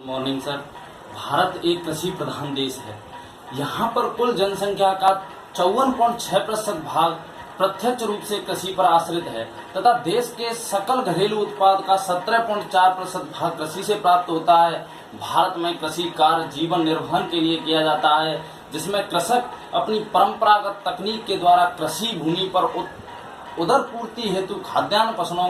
Morning sir. Bharat एक कृषि प्रधान देश है। यहाँ पर कुल जनसंख्या का 54.6% भाग प्रत्यक्ष रूप से कृषि पर आश्रित है तथा देश के सकल घरेलू उत्पाद का 17.4% भाग कृषि से प्राप्त होता है। भारत में कृषि कार्य जीवन निर्वहन के लिए किया जाता है, जिसमें कृषक अपनी परंपरागत तकनीक के द्वारा कृषि भूमि पर उदर पूर्ति हेतु खाद्यान्न फसलों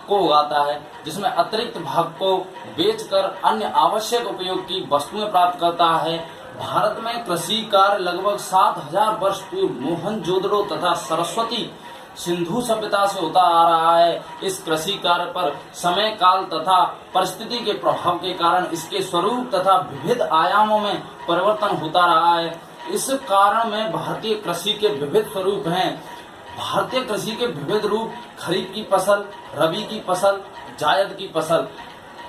को उगाता है, जिसमें अतिरिक्त भाग को बेचकर अन्य आवश्यक उपयोग की वस्तुएं प्राप्त करता है। भारत में कृषि कार्य लगभग 7000 वर्ष पूर्व मोहनजोदड़ो तथा सरस्वती सिंधु सभ्यता से होता आ रहा है। इस कृषि कार्य पर समय काल तथा परिस्थिति के प्रभाव के कारण इसके स्वरूप तथा विविध आयामों में परिवर्तन होता रहा है। इस कारण में भारतीय कृषि के विविध स्वरूप हैं। भारतीय कृषि के विविध रूप खरीफ की फसल, रबी की फसल, जायद की फसल।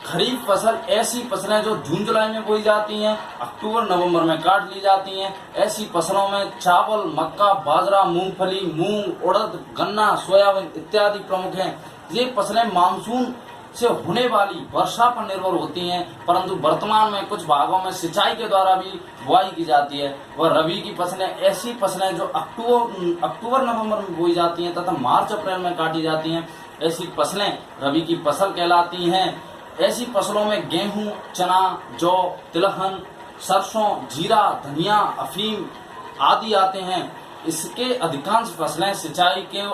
खरीफ फसल ऐसी फसलें जो जून जुलाई में बोई जाती हैं, अक्टूबर नवंबर में काट ली जाती हैं। ऐसी फसलों में चावल, मक्का, बाजरा, मूंगफली, मूंग, उड़द, गन्ना, सोयाबीन इत्यादि प्रमुख हैं। ये फसलें मानसून से होने वाली वर्षा पर निर्भर होती हैं, परंतु वर्तमान में कुछ भागों में सिंचाई के द्वारा भी बुआई की जाती है। वह रबी की फसलें ऐसी फसलें जो अक्टूबर नवंबर में बोई जाती हैं तथा मार्च अप्रैल में काटी जाती हैं। ऐसी फसलें रबी की फसल कहलाती हैं। ऐसी फसलों में गेहूं, चना, जौ, तिलहन, सरसों, जीरा, धनिया, अफीम आदि आते हैं। इसके अधिकांश फसलें सिंचाई के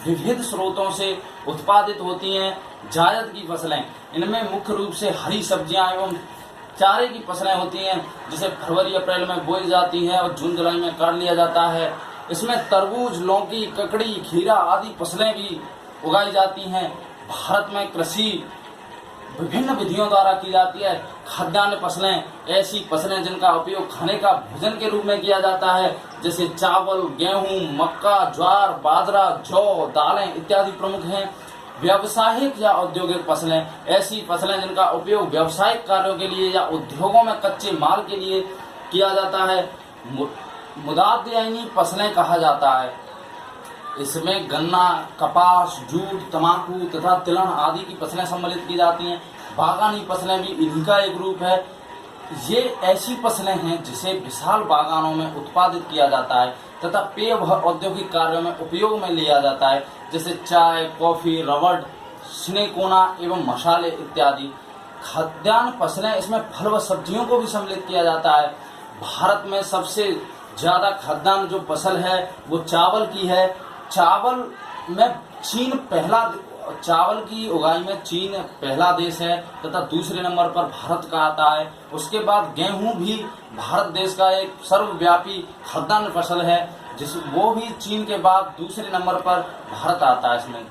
विविध स्रोतों से उत्पादित होती हैं। जायद की फसलें, इनमें मुख्य रूप से हरी सब्जियां एवं चारे की फसलें होती हैं, जिसे फरवरी अप्रैल में बोई जाती है और जून जुलाई में काट लिया जाता है। इसमें तरबूज, लौकी, ककड़ी, खीरा आदि फसलें भी उगाई जाती हैं। भारत में कृषि विभिन्न विधियों द्वारा की जाती है। खाद्यान्न फसलें ऐसी फसलें जिनका उपयोग खाने का भोजन के रूप में किया जाता है, जैसे चावल, गेहूं, मक्का, ज्वार, बाजरा, जौ, दालें इत्यादि प्रमुख हैं। व्यावसायिक या औद्योगिक फसलें ऐसी फसलें जिनका उपयोग व्यावसायिक कार्यों के लिए या उद्योगों में कच्चे माल के लिए किया जाता है। मुदाद्यायनी फसलें कहा जाता है। इसमें गन्ना, कपास, जूट, तंबाकू तथा तिलहन आदि की फसलें सम्मिलित की जाती हैं। बागानी फसलें भी इन्हीं का एक रूप है। ये ऐसी फसलें हैं जिसे विशाल बागानों में उत्पादित किया जाता है तथा पेय व औद्योगिक कार्यों में उपयोग में लिया जाता है, जैसे चाय, कॉफी, रबड़, सिनेकोना एवं मसाले इत्यादि। खाद्यान्न फसलें, इसमें फल व सब्जियों को भी सम्मिलित किया जाता है। भारत में सबसे ज्यादा खाद्यान्न जो फसल है वो चावल की है। चावल की उगाई में चीन पहला देश है तथा दूसरे नंबर पर भारत का आता है। उसके बाद गेहूं भी भारत देश का एक सर्वव्यापी खाद्यान्न फसल है, वो भी चीन के बाद दूसरे नंबर पर भारत आता है इसमें।